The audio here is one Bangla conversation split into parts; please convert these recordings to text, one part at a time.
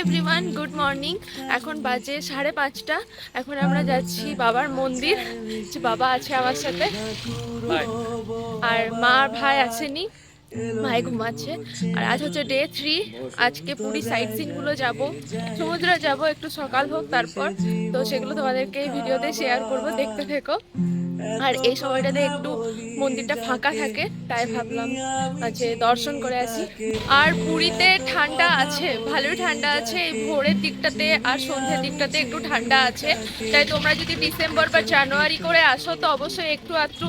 Everyone, good morning. এখন বাজে 5:30। এখন আমরা যাচ্ছি বাবার মন্দির। যে বাবা আছে আমার সাথে, আর মা আর ভাই আসেনি, ভাই ঘুমাচ্ছে। আর আজ হচ্ছে ডে 3। আজকে পুরী সাইট সিনগুলো যাব, সমুদ্রে যাব, একটু সকাল হোক তারপর। তো সেগুলো তোমাদেরকে এই ভিডিওতে শেয়ার করব, দেখতে থেকো। আর এই সময়টাতে একটু মন্দিরটা ফাঁকা থাকে, তাই ভাবলাম যে দর্শন করে আসি। আর পুরীতে ঠান্ডা আছে, ভালোই ঠান্ডা আছে। এই ভোরের দিকটাতে আর সন্ধ্যের দিকটাতে একটু ঠান্ডা আছে। তাই তোমরা যদি ডিসেম্বর বা জানুয়ারি করে আসো তো অবশ্যই একটু আধটু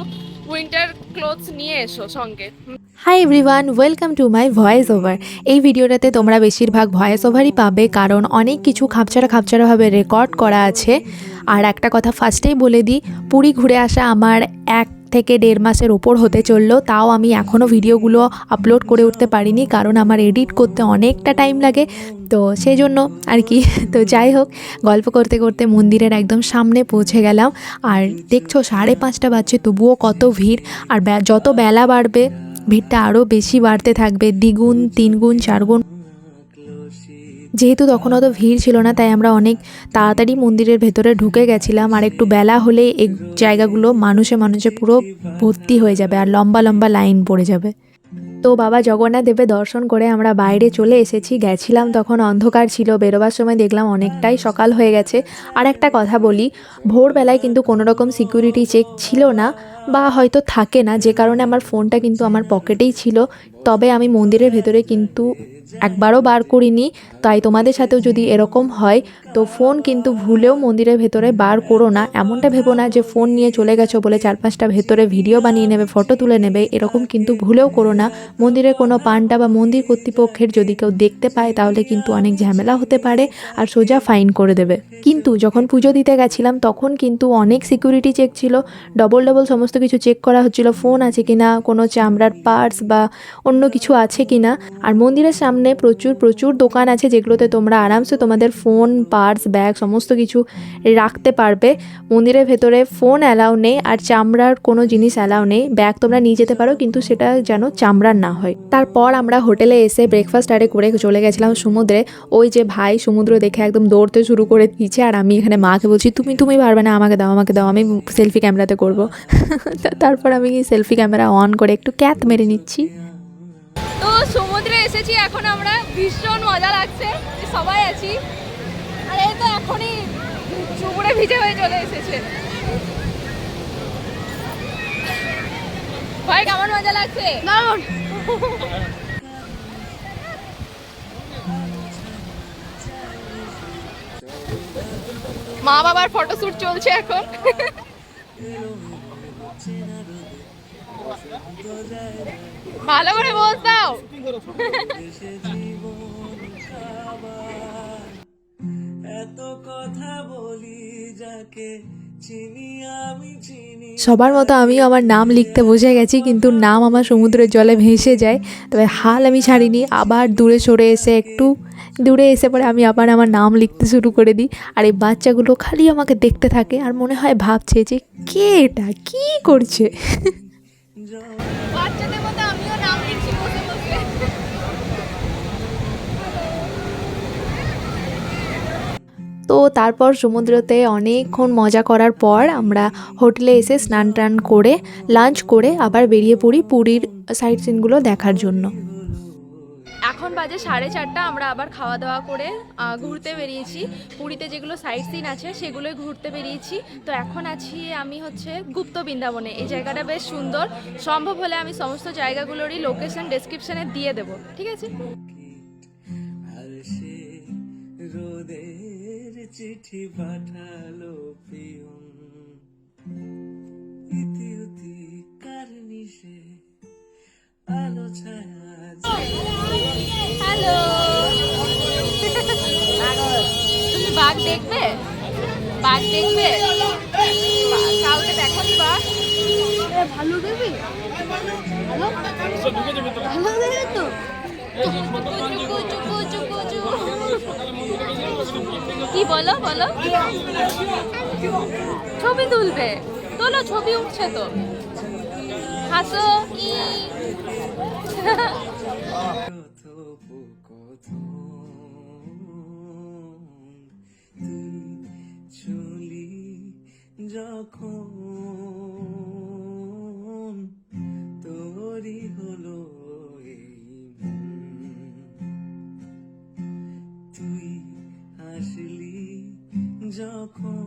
উইন্টার ক্লোথস নিয়ে এসো সঙ্গে। Hi everyone, welcome to my voice over. এই ভিডিওটাতে তোমরা বেশিরভাগ ভয়েস ওভারই পাবে, কারণ অনেক কিছু খাপছাড়াভাবে রেকর্ড করা আছে। আর একটা কথা ফার্স্টেই বলে দিই, পুরী ঘুরে আসা আমার 1 থেকে 1.5 মাসের ওপর হতে চললো, তাও আমি এখনও ভিডিওগুলো আপলোড করে উঠতে পারিনি, কারণ আমার এডিট করতে অনেকটা টাইম লাগে। তো সেই জন্য আর কি। তো যাই হোক, গল্প করতে করতে মন্দিরের একদম সামনে পৌঁছে গেলাম। আর দেখছো 5:30 বাজছে, তবুও কত ভিড়। আর যত বেলা বাড়বে ভিড়টা আরও বেশি বাড়তে থাকবে, দ্বিগুণ, 3 গুণ, 4 গুণ। যেহেতু তখন অত ভিড় ছিল না, তাই আমরা অনেক তাড়াতাড়ি মন্দিরের ভেতরে ঢুকে গেছিলাম। আর একটু বেলা হলেই এই জায়গাগুলো মানুষে পুরো ভর্তি হয়ে যাবে আর লম্বা লম্বা লাইন পড়ে যাবে। তো বাবা জগন্নাথ দেবের দর্শন করে আমরা বাইরে চলে এসেছি। গেছিলাম তখন অন্ধকার ছিল, বেরোবার সময় দেখলাম অনেকটাই সকাল হয়ে গেছে। আর একটা কথা বলি, ভোরবেলায় কিন্তু কোনো রকম সিকিউরিটি চেক ছিল না, বা হয়তো থাকে না, যে কারণে আমার ফোনটা কিন্তু আমার পকেটেই ছিল। তবে আমি মন্দিরের ভেতরে কিন্তু একবারও বার করিনি। তাই তোমাদের সাথেও যদি এরকম হয় তো ফোন কিন্তু ভুলেও মন্দিরের ভেতরে বার করো না। এমনটা ভেবো না যে ফোন নিয়ে চলে গেছো বলে 4-5টা ভেতরে ভিডিও বানিয়ে নেবে, ফটো তুলে নেবে, এরকম কিন্তু ভুলেও করো না। মন্দিরের কোনো পান্ডা বা মন্দির কর্তৃপক্ষের যদি কেউ দেখতে পায় তাহলে কিন্তু অনেক ঝামেলা হতে পারে আর সোজা ফাইন করে দেবে। কিন্তু যখন পুজো দিতে গেছিলাম তখন কিন্তু অনেক সিকিউরিটি চেক ছিল, ডবল সমস্ত কিছু চেক করা হচ্ছিল, ফোন আছে কিনা, কোনো চামড়ার পার্টস বা অন্য কিছু আছে কিনা। আর মন্দিরের সামনে প্রচুর দোকান আছে যেগুলোতে তোমরা আরামসে তোমাদের ফোন, পার্স, ব্যাগ সমস্ত কিছু রাখতে পারবে। মন্দিরের ভেতরে ফোন অ্যালাউ নেই, আর চামড়ার কোনো জিনিস অ্যালাউ নেই। ব্যাগ তোমরা নিয়ে যেতে পারো, কিন্তু সেটা যেন চামড়ার না হয়। তারপর আমরা হোটেলে এসে ব্রেকফাস্ট করে চলে গেছিলাম সমুদ্রে। ওই যে ভাই সমুদ্র দেখে একদম দৌড়তে শুরু করে দিয়েছে, আর আমি এখানে মাকে বলছি তুমি পারবে না, আমাকে দাও, আমি সেলফি ক্যামেরাতে করবো। তারপর আমি সেলফি ক্যামেরা অন করে একটু ক্যাত মেরে নিচ্ছি। তো সমুদ্রে এসেছি এখন আমরা, ভীষণ মজা লাগছে, সবাই আছি। আর এই তো এখনই চুবুড়ে ভিজে হয়ে চলে এসেছে। ভাই কেমন মজা লাগছে? দারুণ। মা বাবার ফটোশুট চলছে এখন। ভালো করে বল দাও। সবার মতো আমিও আমার নাম লিখতে বসে গেছি, কিন্তু নাম আমার সমুদ্রের জলে ভেসে যায়। তবে হাল আমি ছাড়িনি, আবার একটু দূরে এসে পরে আমি আবার আমার নাম লিখতে শুরু করে দিই। আর এই বাচ্চাগুলো খালি আমাকে দেখতে থাকে আর মনে হয় ভাবছে যে কে এটা, কী করছে। বাচ্চাদের মতো আমিও নাম লিখছি বসে বসে। তো তারপর সমুদ্রতে অনেকক্ষণ মজা করার পর আমরা হোটেলে এসে স্নান টান করে লাঞ্চ করে আবার বেরিয়ে পড়ি পুরীর সাইট সিনগুলো দেখার জন্য। এখন বাজে 4:30। আমরা আবার খাওয়া দাওয়া করে ঘুরতে বেরিয়েছি। পুরীতে যেগুলো সাইট সিন আছে সেগুলোই ঘুরতে বেরিয়েছি। তো এখন আছি আমি হচ্ছে গুপ্ত বৃন্দাবনে। এই জায়গাটা বেশ সুন্দর, সম্ভব হলে আমি সমস্ত জায়গাগুলোরই লোকেশন ডেসক্রিপশনে দিয়ে দেবো, ঠিক আছে? চিঠি পাঠালো প্রিয়ম, ইতি উতি কারনিশে আলো ছায়া। হ্যালো, তুমি বাঘ দেখবে? বাঘ দেখবে? কাউকে দেখনি বাঘ? ভালো দেখবি? ভালো দেখবে তো? কি বলো ছবি তুলবে? তোলো, ছবি উঠছে তো, হাসো। যখন তোরই হলো এই তুই আসলি যখন।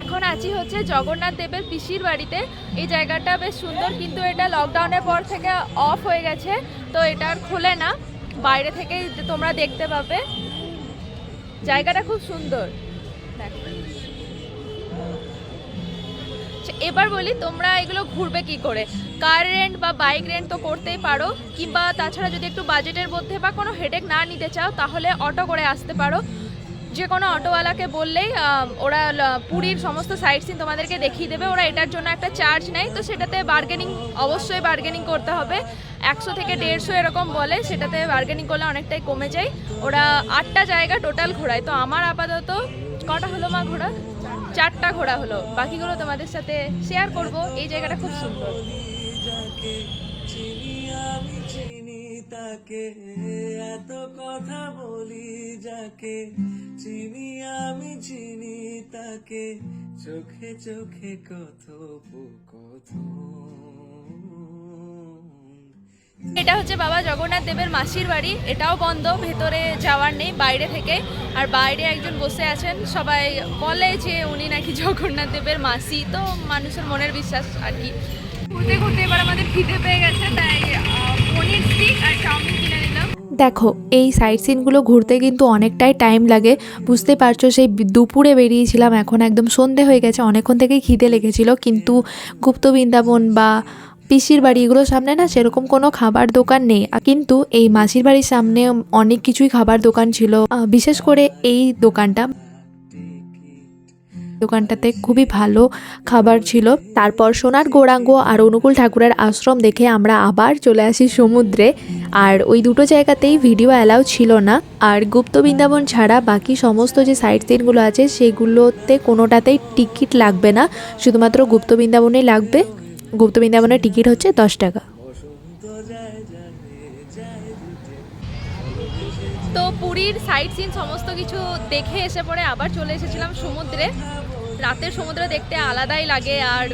এখন আছি হচ্ছে জগন্নাথ দেবের পিসির বাড়িতে। এই জায়গাটা বেশ সুন্দর, কিন্তু এটা লকডাউনের পর থেকে অফ হয়ে গেছে, তো এটা আর খোলে না। বাইরে থেকেই তোমরা দেখতে পাবে। জায়গাটা খুব সুন্দর। দেখো, এবার বলি তোমরা এগুলো ঘুরবে কি করে। কার রেন্ট বা বাইক রেন্ট তো করতেই পারো, কিংবা তাছাড়া যদি একটু বাজেটের মধ্যে বা কোনো হেডেক না নিতে চাও তাহলে অটো করে আসতে পারো। যে কোনো অটোওয়ালাকে বললেই ওরা পুরীর সমস্ত সাইট সিন তোমাদেরকে দেখিয়ে দেবে। ওরা এটার জন্য একটা চার্জ নেয়, তো সেটাতে অবশ্যই বার্গেনিং করতে হবে। 100 থেকে 150 এরকম বলে, সেটাতে বার্গেনিং করলে অনেকটাই কমে যায়। ওরা 8টা জায়গা টোটাল ঘোরায়। তো আমার আপাতত কটা হলো মা ঘোরা? 4টা ঘোরা হলো। বাকিগুলো তোমাদের সাথে শেয়ার করব। এই জায়গাটা খুব সুন্দর। যাকে চিনি আমি চিনি তাকে এত কথা বলি, যাকে চিনি আমি চিনি তাকে চোখে চোখে কথোপকথন। এটা হচ্ছে বাবা জগন্নাথ দেবের মাসির বাড়ি। এটাও বন্ধ, ভেতরে যাওয়ার নেই, বাইরে থেকে। আর বাইরে একজন বসে আছেন, সবাই বলে যে উনি নাকি জগন্নাথ দেবের মাসি। তো মানুষের মনের বিশ্বাস আর কি। ঘুরতে ঘুরতে এবার আমাদের খিদে পেয়ে গেছে, তাই পনির স্টিক আর চাউমিন কিনে নিলাম। দেখো, এই সাইট সিনগুলো ঘুরতে কিন্তু অনেকটাই টাইম লাগে, বুঝতে পারছো। সেই দুপুরে বেরিয়েছিলাম, এখন একদম সন্ধে হয়ে গেছে, অনেকক্ষণ থেকেই খিদে লেগেছিল। কিন্তু গুপ্ত বৃন্দাবন বা পিসির বাড়ি এগুলোর সামনে না সেরকম কোনো খাবার দোকান নেই, কিন্তু এই মাসির বাড়ির সামনে অনেক কিছুই খাবার দোকান ছিল। বিশেষ করে এই দোকানটাতে খুবই ভালো খাবার ছিল। তারপর সোনার গৌরাঙ্গ আর অনুকূল ঠাকুরের আশ্রম দেখে আমরা আবার চলে আসি সমুদ্রে। আর ওই দুটো জায়গাতেই ভিডিও অ্যালাউ ছিল না। আর গুপ্ত বৃন্দাবন ছাড়া বাকি সমস্ত যে সাইট সিনগুলো আছে সেগুলোতে কোনোটাতেই টিকিট লাগবে না, শুধুমাত্র গুপ্ত বৃন্দাবনেই লাগবে। গুপ্ত বৃন্দাবনের টিকিট হচ্ছে 10 টাকা। তো পুরীর সাইট সিন সমস্ত কিছু দেখে এসে পরে আবার চলে এসেছিলাম সমুদ্রে। রাতের সমুদ্র দেখতে আলাদাই লাগে। আর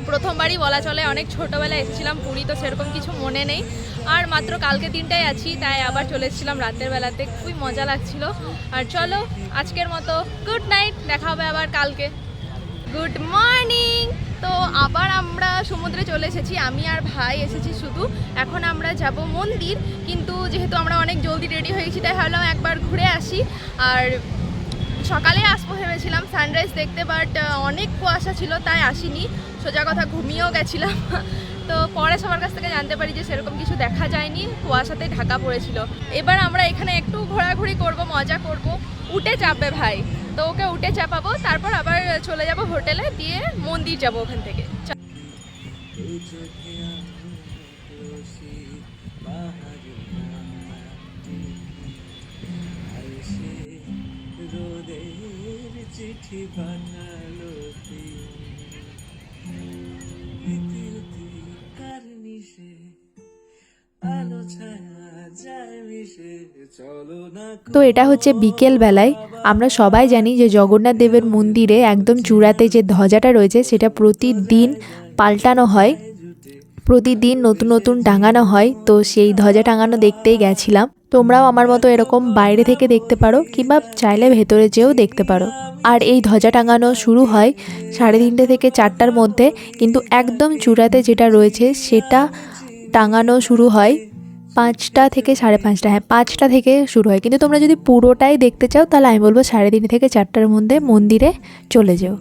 প্রথমবারই বলা চলে, অনেক ছোটোবেলায় এসেছিলাম পুরী, তো সেরকম কিছু মনে নেই। আর মাত্র কালকে দিনটাই আছি, তাই আবার চলে এসেছিলাম রাতের বেলাতে। খুবই মজা লাগছিল। আর চলো আজকের মতো গুড নাইট, দেখা হবে আবার কালকে। Good morning. তো আবার আমরা সমুদ্রে চলে এসেছি, আমি আর ভাই এসেছি শুধু। এখন আমরা যাব মন্দির, কিন্তু যেহেতু আমরা অনেক জলদি রেডি হয়ে গেছি তাই ভাবলাম একবার ঘুরে আসি। আর সকালে আসবো ভেবেছিলাম সানরাইজ দেখতে, বাট অনেক কুয়াশা ছিল তাই আসিনি, সোজা কথা ঘুমিয়েও গেছিলাম। তো পরে সবার কাছ থেকে জানতে পারি যে সেরকম কিছু দেখা যায়নি, কুয়াশাতে ঢাকা পড়েছিল। এবার আমরা এখানে একটু ঘোরাঘুরি করব, মজা করব। উঠে চাপবে ভাই, তো ওকে উঠে চাপাবো, তারপর আবার চলে যাব হোটেলে, দিয়ে মন্দির যাব ওখান থেকে। চিঠি বানালো কারনিশে আলো ছায়া যায় মিশে চলো না। তো এটা হচ্ছে বিকেল বেলায়। আমরা সবাই জানি যে জগন্নাথ দেবের মন্দিরে একদম চূড়াতে যে ধ্বজাটা রয়েছে সেটা প্রতিদিন পাল্টানো হয়, প্রতিদিন নতুন নতুন টাঙানো হয়। তো সেই ধ্বজা টাঙানো দেখতেই গেছিলাম। তোমরাও আমার মতো এরকম বাইরে থেকে দেখতে পারো, কিংবা চাইলে ভেতরে যেও দেখতে পারো। আর এই ধ্বজা টাঙানো শুরু হয় 3:30 থেকে 4টার মধ্যে, কিন্তু একদম চূড়াতে যেটা রয়েছে সেটা টাঙানো শুরু হয় 5টা থেকে 5:30। হ্যাঁ, 5টা থেকে শুরু হয়, কিন্তু তোমরা যদি পুরোটাই দেখতে চাও তাহলে আমি বলবো 3:30 থেকে 4টার মধ্যে মন্দিরে চলে যেও।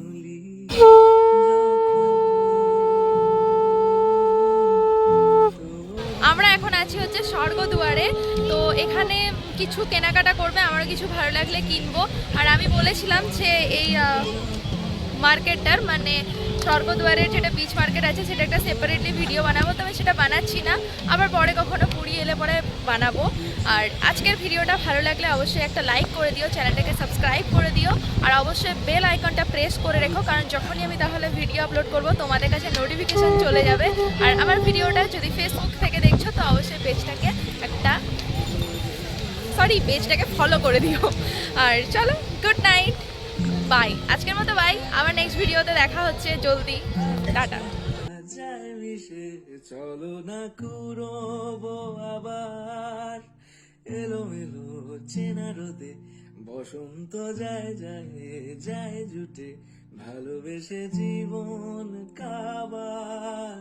আমরা এখন আছি হচ্ছে স্বর্গদুয়ারে। তো এখানে কিছু কেনাকাটা করবে, আমার কিছু ভালো লাগলে কিনবো। আর আমি বলেছিলাম যে এই মার্কেটটার মানে স্বর্গদুয়ারের যেটা বিচ মার্কেট আছে সেটা একটা সেপারেটলি ভিডিও বানাবো, তবে সেটা বানাচ্ছি না, আবার পরে কখনো পুরী এলে পরে বানাবো। আর আজকের ভিডিওটা ভালো লাগলে অবশ্যই একটা লাইক করে দিও, চ্যানেলটাকে সাবস্ক্রাইব করে দিও, আর অবশ্যই বেল আইকনটা প্রেস করে রেখো, কারণ যখনই আমি তাহলে ভিডিও আপলোড করব তোমাদের কাছে নোটিফিকেশন চলে যাবে। আর আমার ভিডিওটা যদি ফেসবুক থেকে দেখছো তো অবশ্যই পেজটাকে পেজটাকে ফলো করে দিও। আর চলো, গুড নাইট। বাই, আজকের মতো বাই, আবার নেক্সট ভিডিওতে দেখা হচ্ছে জলদি, টাটা। যায় মিশে চলো না কুরবো আবার এলোমেলো চেনা রোদে বসন্ত যায় যায় যায় জুটে ভালোবেসে জীবন কাবার।